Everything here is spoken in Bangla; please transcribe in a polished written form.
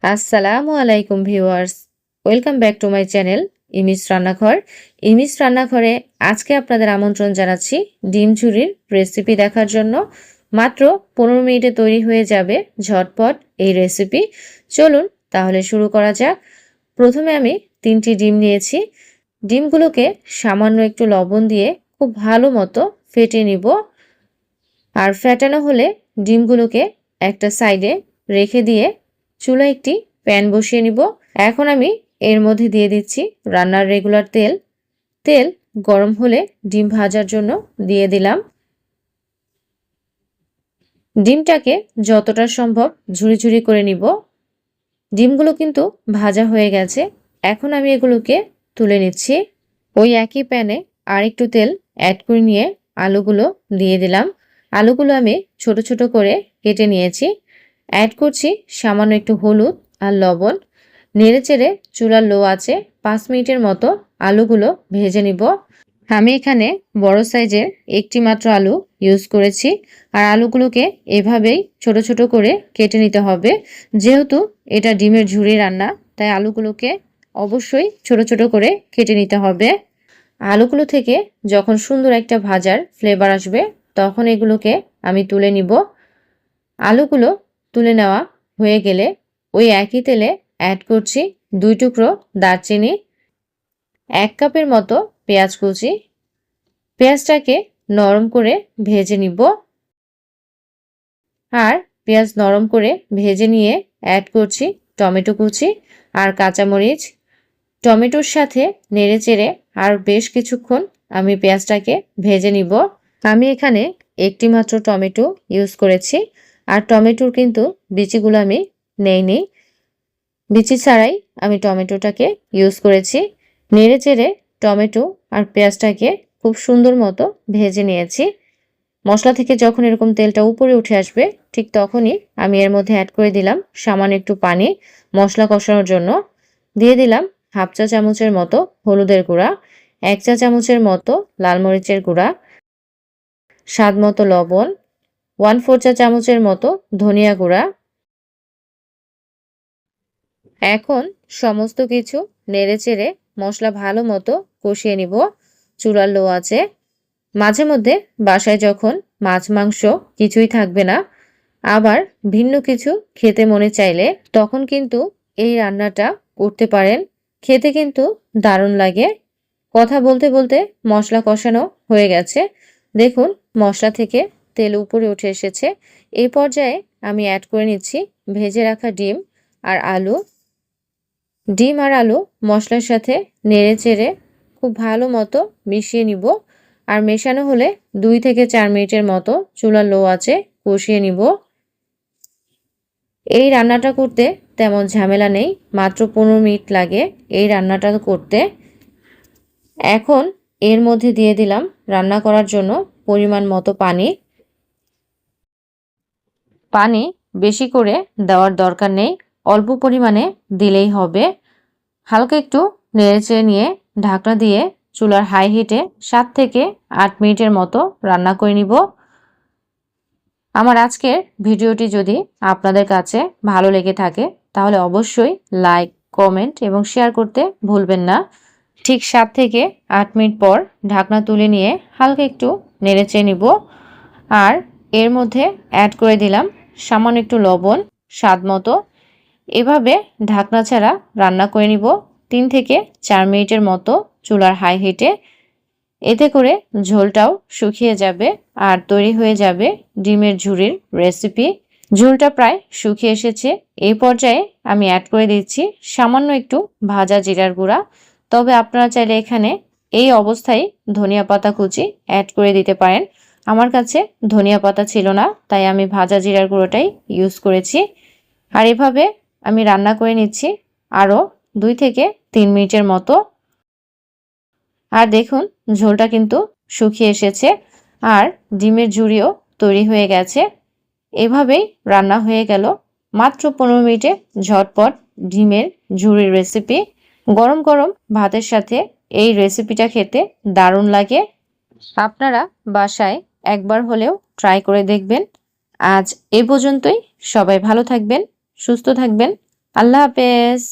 আসসালামু আলাইকুম viewers, welcome back to my channel Imi's Rannaghor. Imi's রান্নাঘরে আজকে আপনাদের আমন্ত্রণ জানাচ্ছি ডিম ঝুরির রেসিপি দেখার জন্য। মাত্র 15 মিনিটে তৈরি হয়ে যাবে ঝটপট এই রেসিপি। চলুন তাহলে শুরু করা যাক। প্রথমে আমি 3টি ডিম নিয়েছি। ডিমগুলোকে সামান্য একটু লবণ দিয়ে খুব ভালো মতো ফেটে নিব। আর ফেটানো হলে ডিমগুলোকে একটা সাইডে রেখে দিয়ে চুলায় একটি প্যান বসিয়ে নিব। এখন আমি এর মধ্যে দিয়ে দিচ্ছি রান্নার রেগুলার তেল। তেল গরম হলে ডিম ভাজার জন্য দিয়ে দিলাম। ডিমটাকে যতটা সম্ভব ঝুরি ঝুরি করে নিব। ডিমগুলো কিন্তু ভাজা হয়ে গেছে। এখন আমি এগুলোকে তুলে নিচ্ছি। ওই একই প্যানে আরেকটু তেল অ্যাড করে নিয়ে আলুগুলো দিয়ে দিলাম। আলুগুলো আমি ছোট ছোট করে কেটে নিয়েছি। অ্যাড করছি সামান্য একটু হলুদ আর লবণ। নেড়েচেড়ে চুলার লো আছে 5 মিনিটের মতো আলুগুলো ভেজে নিব। আমি এখানে বড় সাইজের একটি মাত্র আলু ইউজ করেছি। আর আলুগুলোকে এভাবেই ছোট ছোট করে কেটে নিতে হবে। যেহেতু এটা ডিমের ঝুরি রান্না, তাই আলুগুলোকে অবশ্যই ছোট ছোট করে কেটে নিতে হবে। আলুগুলো থেকে যখন সুন্দর একটা ভাজার ফ্লেভার আসবে, তখন এগুলোকে আমি তুলে নিব। আলুগুলো তুলে নেওয়া হয়ে গেলে ওই একই তেলে অ্যাড করছি 2 টুকরো দারচিনি, 1 কাপের মতো পেঁয়াজ কুচি। পেঁয়াজটাকে নরম করে ভেজে নিব। আর পেঁয়াজ নরম করে ভেজে নিয়ে অ্যাড করছি টমেটো কুচি আর কাঁচামরিচ। টমেটোর সাথে নেড়েচেড়ে আর বেশ কিছুক্ষণ আমি পেঁয়াজটাকে ভেজে নিব। আমি এখানে একটি মাত্র টমেটো ইউজ করেছি। আর টমেটোর কিন্তু বিচিগুলো আমি নেইনি। বিচি ছাড়াই আমি টমেটোটাকে ইউজ করেছি। নেড়েচেড়ে টমেটো আর পেঁয়াজটাকে খুব সুন্দর মতো ভেজে নিয়েছি। মশলা থেকে যখন এরকম তেলটা উপরে উঠে আসবে, ঠিক তখনই আমি এর মধ্যে অ্যাড করে দিলাম সামান্য একটু পানি মশলা কষানোর জন্য। দিয়ে দিলাম হাফ চা চামচের মতো হলুদের গুঁড়া, 1 চা চামচের মতো লাল মরিচের গুঁড়া, স্বাদ মতো লবণ, 1/4 চা চামচের মতো ধনিয়া গুঁড়া। এখন সমস্ত কিছু নেড়েচেড়ে মশলা ভালো মতো কষিয়ে নিব। চুলার লো আছে। মাঝে মধ্যে বাসায় যখন মাছ মাংস কিছুই থাকবে না, আবার ভিন্ন কিছু খেতে মনে চাইলে, তখন কিন্তু এই রান্নাটা করতে পারেন। খেতে কিন্তু দারুণ লাগে। কথা বলতে বলতে মশলা কষানো হয়ে গেছে। দেখুন মশলা থেকে তেল উপরে উঠে এসেছে। এই পর্যায়ে আমি অ্যাড করে নিচ্ছি ভেজে রাখা ডিম আর আলু। ডিম আর আলু মশলার সাথে নেড়েচেড়ে খুব ভালো মতো মিশিয়ে নিব। আর মেশানো হলে 2 থেকে 4 মিনিটের মতো চুলার লো আছে কষিয়ে নিব। এই রান্নাটা করতে তেমন ঝামেলা নেই, মাত্র 15 মিনিট লাগে এই রান্নাটা করতে। এখন এর মধ্যে দিয়ে দিলাম রান্না করার জন্য পরিমাণ মতো পানি। পানি বেশি করে দেওয়ার দরকার নেই, অল্প পরিমাণে দিলেই হবে। হালকা একটু নেড়েচেড়ে নিয়ে ঢাকনা দিয়ে চুলার হাই হিটে 7 থেকে 8 মিনিটের মতো রান্না করে নিব। আমার আজকের ভিডিওটি যদি আপনাদের কাছে ভালো লেগে থাকে, তাহলে অবশ্যই লাইক, কমেন্ট এবং শেয়ার করতে ভুলবেন না। ঠিক 7 থেকে 8 মিনিট পর ঢাকনা তুলে নিয়ে হালকা একটু নেড়েচেড়ে নিব। আর এর মধ্যে অ্যাড করে দিলাম সামান্য একটু লবণ স্বাদ মতো। এভাবে ঢাকনা ছাড়া রান্না করে নিব 3 থেকে 4 মিনিটের মতো চুলার হাই হিটে। এতে করে ঝোলটাও শুকিয়ে যাবে আর তৈরি হয়ে যাবে ডিমের ঝুরির রেসিপি। ঝোলটা প্রায় শুকিয়ে এসেছে। এই পর্যায়ে আমি অ্যাড করে দিচ্ছি সামান্য একটু ভাজা জিরার গুঁড়া। তবে আপনারা চাইলে এখানে এই অবস্থায় ধনিয়া পাতা কুচি অ্যাড করে দিতে পারেন। আমার কাছে ধনিয়া পাতা ছিল না, তাই আমি ভাজা জিরার গুঁড়োটাই ইউজ করেছি। আর এভাবে আমি রান্না করে নিচ্ছি আরও 2 থেকে 3 মিনিটের মতো। আর দেখুন ঝোলটা কিন্তু শুকিয়ে এসেছে আর ডিমের ঝুরিও তৈরি হয়ে গেছে। এভাবেই রান্না হয়ে গেল মাত্র 15 মিনিটে ঝটপট ডিমের ঝুরির রেসিপি। গরম গরম ভাতের সাথে এই রেসিপিটা খেতে দারুণ লাগে। আপনারা বাসায় একবার হলেও ট্রাই করে দেখবেন। আজ এ পর্যন্তই। সবাই ভালো থাকবেন, সুস্থ থাকবেন। আল্লাহ হাফেজ।